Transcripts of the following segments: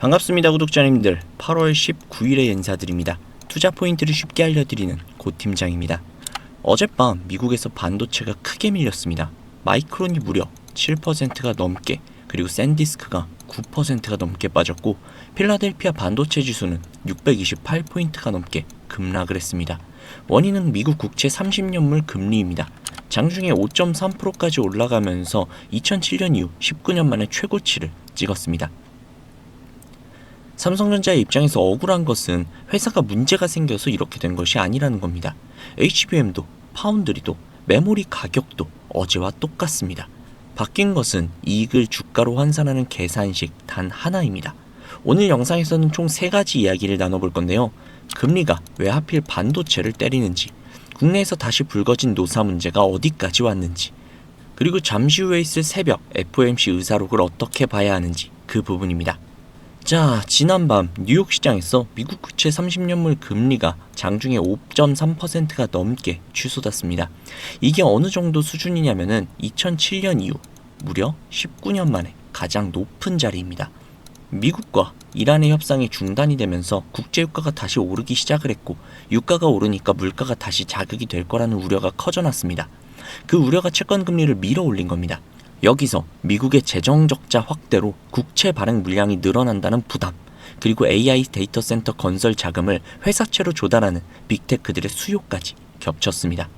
반갑습니다 구독자님들. 8월 19일에 인사드립니다. 투자 포인트를 쉽게 알려드리는 고 팀장입니다. 어젯밤 미국에서 반도체가 크게 밀렸습니다. 마이크론이 무려 7%가 넘게, 그리고 샌디스크가 9%가 넘게 빠졌고, 필라델피아 반도체 지수는 628포인트가 넘게 급락을 했습니다. 원인은 미국 국채 30년물 금리입니다. 장중에 5.3%까지 올라가면서 2007년 이후 19년 만에 최고치를 찍었습니다. 삼성전자의 입장에서 억울한 것은 회사가 문제가 생겨서 이렇게 된 것이 아니라는 겁니다. HBM도 파운드리도 메모리 가격도 어제와 똑같습니다. 바뀐 것은 이익을 주가로 환산하는 계산식 단 하나입니다. 오늘 영상에서는 총 3가지 이야기를 나눠볼 건데요. 금리가 왜 하필 반도체를 때리는지, 국내에서 다시 불거진 노사 문제가 어디까지 왔는지, 그리고 잠시 후에 있을 새벽 FOMC 의사록을 어떻게 봐야 하는지 그 부분입니다. 자, 지난밤 뉴욕 시장에서 미국 국채 30년물 금리가 장중에 5.3%가 넘게 치솟았습니다. 이게 어느 정도 수준이냐면은 2007년 이후 무려 19년 만에 가장 높은 자리입니다. 미국과 이란의 협상이 중단이 되면서 국제유가가 다시 오르기 시작을 했고, 유가가 오르니까 물가가 다시 자극이 될 거라는 우려가 커져났습니다. 그 우려가 채권 금리를 밀어 올린 겁니다. 여기서 미국의 재정 적자 확대로 국채 발행 물량이 늘어난다는 부담, 그리고 AI 데이터 센터 건설 자금을 회사채로 조달하는 빅테크들의 수요까지 겹쳤습니다.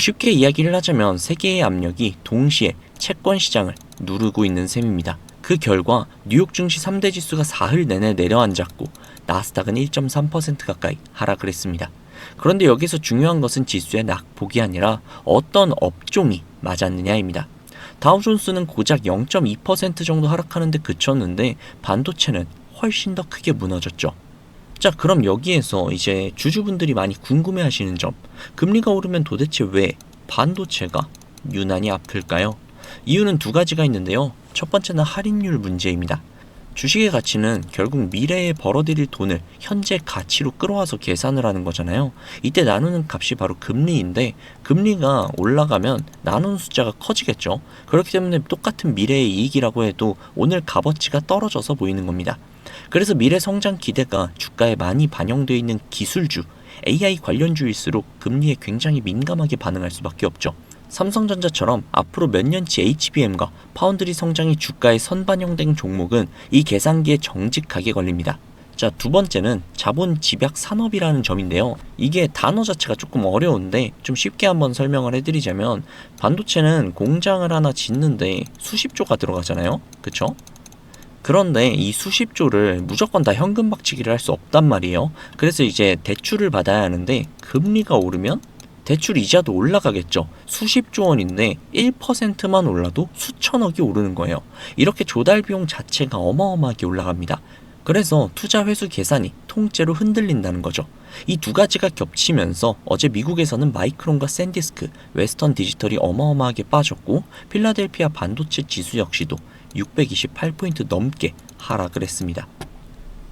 쉽게 이야기를 하자면 세계의 압력이 동시에 채권 시장을 누르고 있는 셈입니다. 그 결과 뉴욕 증시 3대 지수가 사흘 내내 내려앉았고, 나스닥은 1.3% 가까이 하락을 했습니다. 그런데 여기서 중요한 것은 지수의 낙폭이 아니라 어떤 업종이 맞았느냐입니다. 다우존스는 고작 0.2% 정도 하락하는데 그쳤는데, 반도체는 훨씬 더 크게 무너졌죠. 자, 그럼 여기에서 이제 주주분들이 많이 궁금해하시는 점, 금리가 오르면 도대체 왜 반도체가 유난히 아플까요? 이유는 2가지가 있는데요. 첫 번째는 할인율 문제입니다. 주식의 가치는 결국 미래에 벌어들일 돈을 현재 가치로 끌어와서 계산을 하는 거잖아요. 이때 나누는 값이 바로 금리인데, 금리가 올라가면 나누는 숫자가 커지겠죠. 그렇기 때문에 똑같은 미래의 이익이라고 해도 오늘 값어치가 떨어져서 보이는 겁니다. 그래서 미래 성장 기대가 주가에 많이 반영되어 있는 기술주, AI 관련주일수록 금리에 굉장히 민감하게 반응할 수밖에 없죠. 삼성전자처럼 앞으로 몇 년치 HBM과 파운드리 성장이 주가에 선반영된 종목은 이 계산기에 정직하게 걸립니다. 자, 2번째는 자본 집약 산업이라는 점인데요. 이게 단어 자체가 조금 어려운데 좀 쉽게 한번 설명을 해드리자면, 반도체는 공장을 하나 짓는데 수십조가 들어가잖아요. 그쵸? 그런데 이 수십조를 무조건 다 현금 박치기를 할 수 없단 말이에요. 그래서 이제 대출을 받아야 하는데, 금리가 오르면 대출 이자도 올라가겠죠. 수십조 원인데 1%만 올라도 수천억이 오르는 거예요. 이렇게 조달 비용 자체가 어마어마하게 올라갑니다. 그래서 투자 회수 계산이 통째로 흔들린다는 거죠. 이 2가지가 겹치면서 어제 미국에서는 마이크론과 샌디스크, 웨스턴 디지털이 어마어마하게 빠졌고, 필라델피아 반도체 지수 역시도 628포인트 넘게 하락을 했습니다.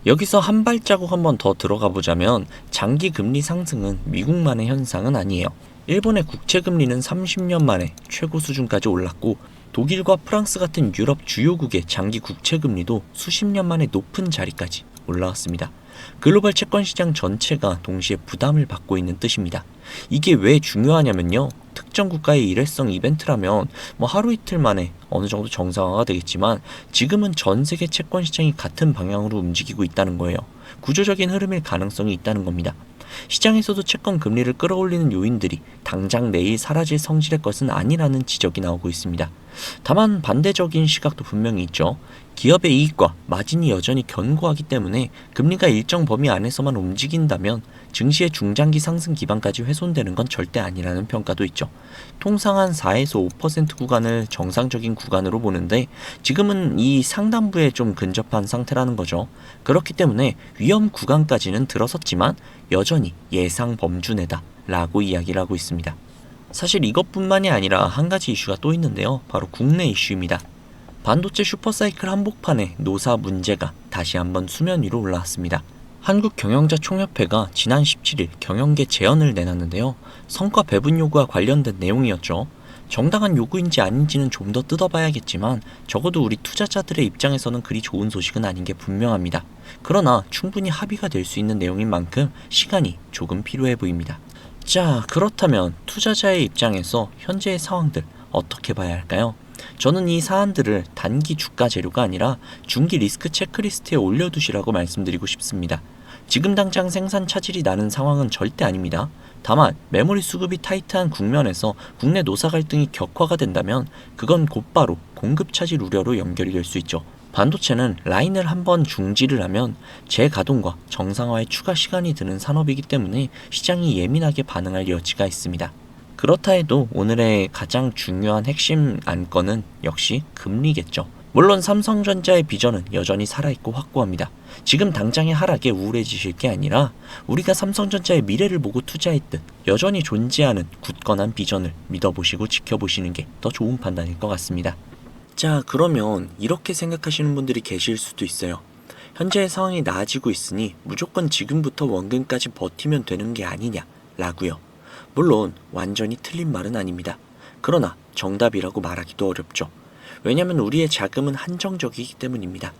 여기서 한 발자국 한번 더 들어가 보자면, 장기 금리 상승은 미국만의 현상은 아니에요. 일본의 국채 금리는 30년 만에 최고 수준까지 올랐고, 독일과 프랑스 같은 유럽 주요국의 장기 국채 금리도 수십 년 만에 높은 자리까지 올라왔습니다. 글로벌 채권 시장 전체가 동시에 부담을 받고 있는 뜻입니다. 이게 왜 중요하냐면요. 특정 국가의 일회성 이벤트라면 하루 이틀 만에 어느 정도 정상화가 되겠지만, 지금은 전 세계 채권 시장이 같은 방향으로 움직이고 있다는 거예요. 구조적인 흐름일 가능성이 있다는 겁니다. 시장에서도 채권 금리를 끌어올리는 요인들이 당장 내일 사라질 성질의 것은 아니라는 지적이 나오고 있습니다. 다만 반대적인 시각도 분명히 있죠. 기업의 이익과 마진이 여전히 견고하기 때문에 금리가 일정 범위 안에서만 움직인다면 증시의 중장기 상승 기반까지 훼손되는 건 절대 아니라는 평가도 있죠. 통상 한 4에서 5% 구간을 정상적인 구간으로 보는데, 지금은 이 상단부에 좀 근접한 상태라는 거죠. 그렇기 때문에 위험 구간까지는 들어섰지만 여전히 예상 범주 내다 라고 이야기를 하고 있습니다. 사실 이것뿐만이 아니라 한 가지 이슈가 또 있는데요. 바로 국내 이슈입니다. 반도체 슈퍼사이클 한복판에 노사 문제가 다시 한번 수면 위로 올라왔습니다. 한국경영자총협회가 지난 17일 경영계 제언을 내놨는데요. 성과 배분 요구와 관련된 내용이었죠. 정당한 요구인지 아닌지는 좀 더 뜯어봐야겠지만 적어도 우리 투자자들의 입장에서는 그리 좋은 소식은 아닌 게 분명합니다. 그러나 충분히 합의가 될 수 있는 내용인 만큼 시간이 조금 필요해 보입니다. 자, 그렇다면 투자자의 입장에서 현재의 상황들 어떻게 봐야 할까요? 저는 이 사안들을 단기 주가 재료가 아니라 중기 리스크 체크리스트에 올려두시라고 말씀드리고 싶습니다. 지금 당장 생산 차질이 나는 상황은 절대 아닙니다. 다만 메모리 수급이 타이트한 국면에서 국내 노사 갈등이 격화가 된다면 그건 곧바로 공급 차질 우려로 연결이 될 수 있죠. 반도체는 라인을 한번 중지를 하면 재가동과 정상화에 추가 시간이 드는 산업이기 때문에 시장이 예민하게 반응할 여지가 있습니다. 그렇다 해도 오늘의 가장 중요한 핵심 안건은 역시 금리겠죠. 물론 삼성전자의 비전은 여전히 살아있고 확고합니다. 지금 당장의 하락에 우울해지실 게 아니라 우리가 삼성전자의 미래를 보고 투자했듯 여전히 존재하는 굳건한 비전을 믿어보시고 지켜보시는 게 더 좋은 판단일 것 같습니다. 자, 그러면 이렇게 생각하시는 분들이 계실 수도 있어요. 현재의 상황이 나아지고 있으니 무조건 지금부터 원금까지 버티면 되는 게 아니냐 라고요. 물론 완전히 틀린 말은 아닙니다. 그러나 정답이라고 말하기도 어렵죠. 왜냐하면 우리의 자금은 한정적이기 때문입니다.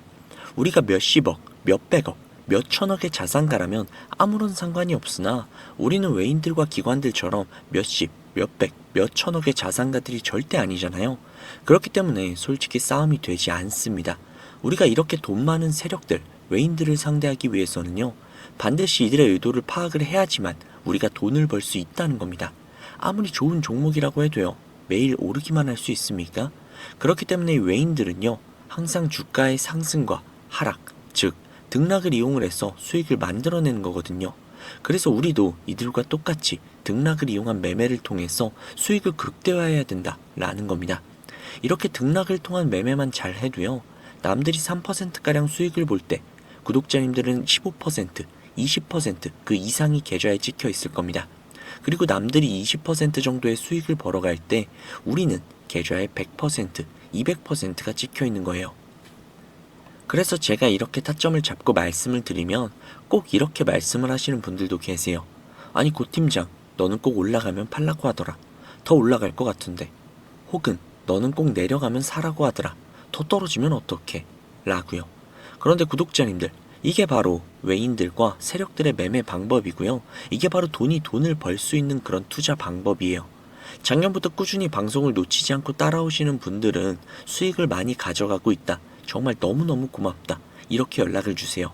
우리가 몇십억, 몇백억, 몇천억의 자산가라면 아무런 상관이 없으나 우리는 외인들과 기관들처럼 몇십, 몇백, 몇천억의 자산가들이 절대 아니잖아요. 그렇기 때문에 솔직히 싸움이 되지 않습니다. 우리가 이렇게 돈 많은 세력들, 외인들을 상대하기 위해서는요, 반드시 이들의 의도를 파악을 해야지만 우리가 돈을 벌 수 있다는 겁니다. 아무리 좋은 종목이라고 해도요, 매일 오르기만 할 수 있습니까? 그렇기 때문에 외인들은요, 항상 주가의 상승과 하락, 즉 등락을 이용을 해서 수익을 만들어내는 거거든요. 그래서 우리도 이들과 똑같이 등락을 이용한 매매를 통해서 수익을 극대화해야 된다라는 겁니다. 이렇게 등락을 통한 매매만 잘 해도요, 남들이 3%가량 수익을 볼 때 구독자님들은 15%, 20% 그 이상이 계좌에 찍혀 있을 겁니다. 그리고 남들이 20% 정도의 수익을 벌어갈 때 우리는 계좌에 100%, 200%가 찍혀 있는 거예요. 그래서 제가 이렇게 타점을 잡고 말씀을 드리면 꼭 이렇게 말씀을 하시는 분들도 계세요. 아니 고 팀장, 너는 꼭 올라가면 팔라고 하더라. 더 올라갈 것 같은데. 혹은 너는 꼭 내려가면 사라고 하더라. 더 떨어지면 어떡해? 라고요. 그런데 구독자님들, 이게 바로 외인들과 세력들의 매매 방법이고요. 이게 바로 돈을 벌 수 있는 그런 투자 방법이에요. 작년부터 꾸준히 방송을 놓치지 않고 따라오시는 분들은 수익을 많이 가져가고 있다. 정말 너무너무 고맙다. 이렇게 연락을 주세요.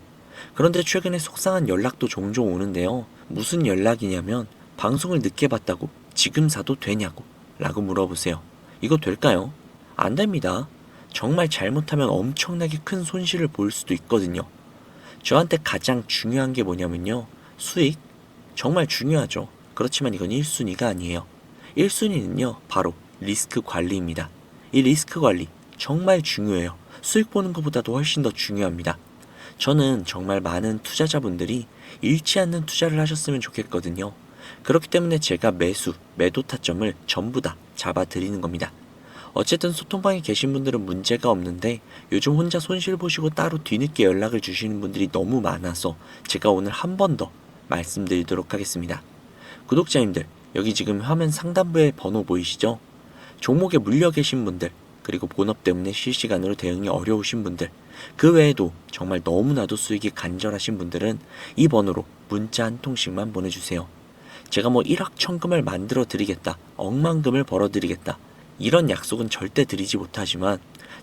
그런데 최근에 속상한 연락도 종종 오는데요. 무슨 연락이냐면 방송을 늦게 봤다고 지금 사도 되냐고 라고 물어보세요. 이거 될까요? 안 됩니다. 정말 잘못하면 엄청나게 큰 손실을 볼 수도 있거든요. 저한테 가장 중요한 게 뭐냐면요. 수익? 정말 중요하죠. 그렇지만 이건 1순위가 아니에요. 1순위는요. 바로 리스크 관리입니다. 이 리스크 관리 정말 중요해요. 수익 보는 것보다도 훨씬 더 중요합니다. 저는 정말 많은 투자자분들이 잃지 않는 투자를 하셨으면 좋겠거든요. 그렇기 때문에 제가 매도 타점을 전부 다 잡아드리는 겁니다. 어쨌든 소통방에 계신 분들은 문제가 없는데 요즘 혼자 손실 보시고 따로 뒤늦게 연락을 주시는 분들이 너무 많아서 제가 오늘 한 번 더 말씀드리도록 하겠습니다. 구독자님들, 여기 지금 화면 상단부에 번호 보이시죠? 종목에 물려 계신 분들, 그리고 본업 때문에 실시간으로 대응이 어려우신 분들, 그 외에도 정말 너무나도 수익이 간절하신 분들은 이 번호로 문자 한 통씩만 보내주세요. 제가 뭐 1억 천금을 만들어 드리겠다, 억만금을 벌어 드리겠다, 이런 약속은 절대 드리지 못하지만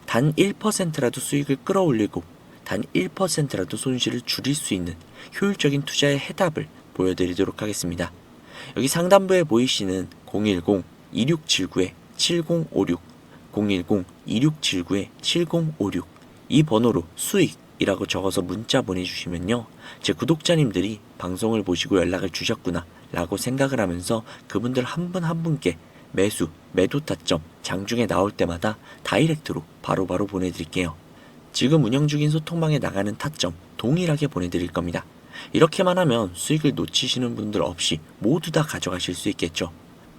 단 1%라도 수익을 끌어올리고 단 1%라도 손실을 줄일 수 있는 효율적인 투자의 해답을 보여드리도록 하겠습니다. 여기 상단부에 보이시는 010-2679-7056 010-2679-7056 이 번호로 수익이라고 적어서 문자 보내주시면요, 제 구독자님들이 방송을 보시고 연락을 주셨구나 라고 생각을 하면서 그분들 한 분 한 분께 매도 타점 장중에 나올 때마다 다이렉트로 바로바로 보내드릴게요. 지금 운영 중인 소통방에 나가는 타점 동일하게 보내드릴 겁니다. 이렇게만 하면 수익을 놓치시는 분들 없이 모두 다 가져가실 수 있겠죠.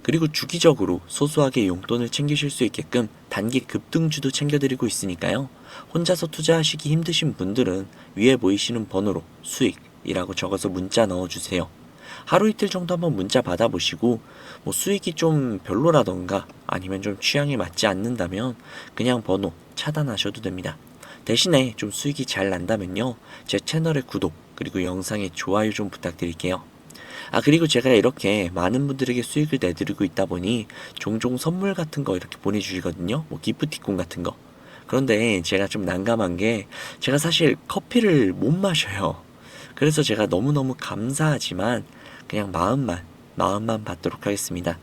그리고 주기적으로 소소하게 용돈을 챙기실 수 있게끔 단기 급등주도 챙겨드리고 있으니까요. 혼자서 투자하시기 힘드신 분들은 위에 보이시는 번호로 수익이라고 적어서 문자 넣어주세요. 하루 이틀 정도 한번 문자 받아보시고 뭐 수익이 좀 별로라던가 아니면 좀 취향에 맞지 않는다면 그냥 번호 차단하셔도 됩니다. 대신에 좀 수익이 잘 난다면요, 제 채널의 구독 그리고 영상의 좋아요 좀 부탁드릴게요. 그리고 제가 이렇게 많은 분들에게 수익을 내드리고 있다 보니 종종 선물 같은 거 이렇게 보내주시거든요. 뭐 기프티콘 같은 거. 그런데 제가 좀 난감한 게 제가 사실 커피를 못 마셔요. 그래서 제가 너무너무 감사하지만 그냥 마음만 받도록 하겠습니다.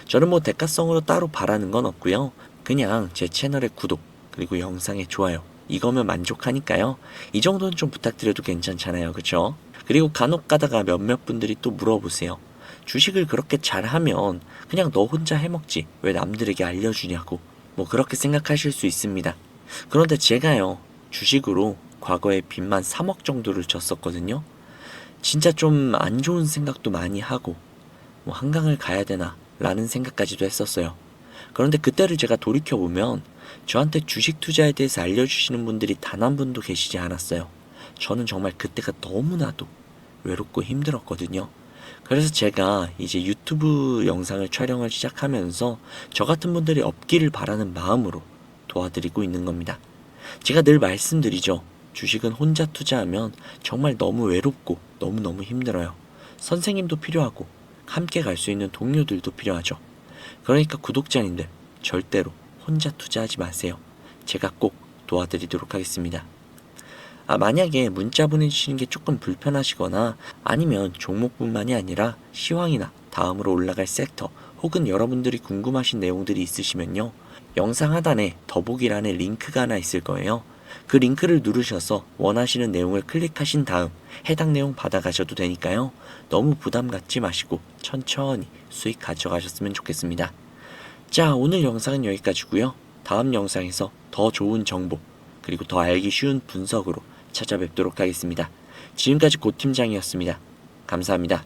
저는 뭐 대가성으로 따로 바라는 건 없고요. 그냥 제 채널의 구독 그리고 영상의 좋아요 이거면 만족하니까요. 이 정도는 좀 부탁드려도 괜찮잖아요. 그쵸? 그리고 간혹 가다가 몇몇 분들이 또 물어보세요. 주식을 그렇게 잘하면 그냥 너 혼자 해먹지 왜 남들에게 알려주냐고 뭐 그렇게 생각하실 수 있습니다. 그런데 제가요, 주식으로 과거에 빚만 3억 정도를 졌었거든요. 진짜 좀 안 좋은 생각도 많이 하고 뭐 한강을 가야 되나 라는 생각까지도 했었어요. 그런데 그때를 제가 돌이켜보면 저한테 주식 투자에 대해서 알려주시는 분들이 단 한 분도 계시지 않았어요. 저는 정말 그때가 너무나도 외롭고 힘들었거든요. 그래서 제가 이제 유튜브 영상을 촬영을 시작하면서 저 같은 분들이 없기를 바라는 마음으로 도와드리고 있는 겁니다. 제가 늘 말씀드리죠. 주식은 혼자 투자하면 정말 너무 외롭고 너무너무 힘들어요. 선생님도 필요하고 함께 갈 수 있는 동료들도 필요하죠. 그러니까 구독자님들 절대로 혼자 투자하지 마세요. 제가 꼭 도와드리도록 하겠습니다. 만약에 문자 보내주시는 게 조금 불편하시거나 아니면 종목뿐만이 아니라 시황이나 다음으로 올라갈 섹터 혹은 여러분들이 궁금하신 내용들이 있으시면요, 영상 하단에 더보기란에 링크가 하나 있을 거예요. 그 링크를 누르셔서 원하시는 내용을 클릭하신 다음 해당 내용 받아가셔도 되니까요. 너무 부담 갖지 마시고 천천히 수익 가져가셨으면 좋겠습니다. 자, 오늘 영상은 여기까지고요. 다음 영상에서 더 좋은 정보 그리고 더 알기 쉬운 분석으로 찾아뵙도록 하겠습니다. 지금까지 고 팀장이었습니다. 감사합니다.